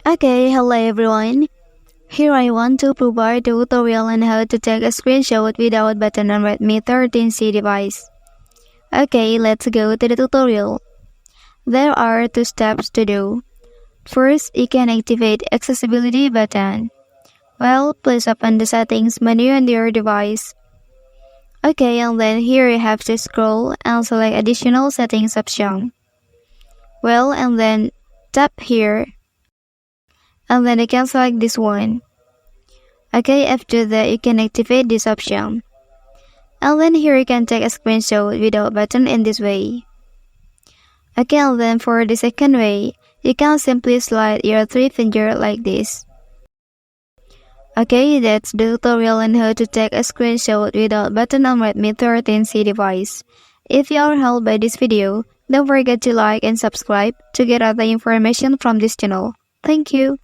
Okay, hello everyone. Here I want to provide a tutorial on how to take a screenshot without button on Redmi 13c device. Okay, let's go to the tutorial. There are two steps to do. First, you can activate accessibility button. Well, please open the settings menu on your device. Okay, and then here you have to scroll and select additional settings option. Well, and then tap here. And then you can select this one. Okay, after that you can activate this option. And then here you can take a screenshot without button in this way. Okay, and then for the second way, you can simply slide your three finger like this. Okay, that's the tutorial on how to take a screenshot without button on Redmi 13c device. If you are helped by this video, don't forget to like and subscribe to get other information from this channel. Thank you.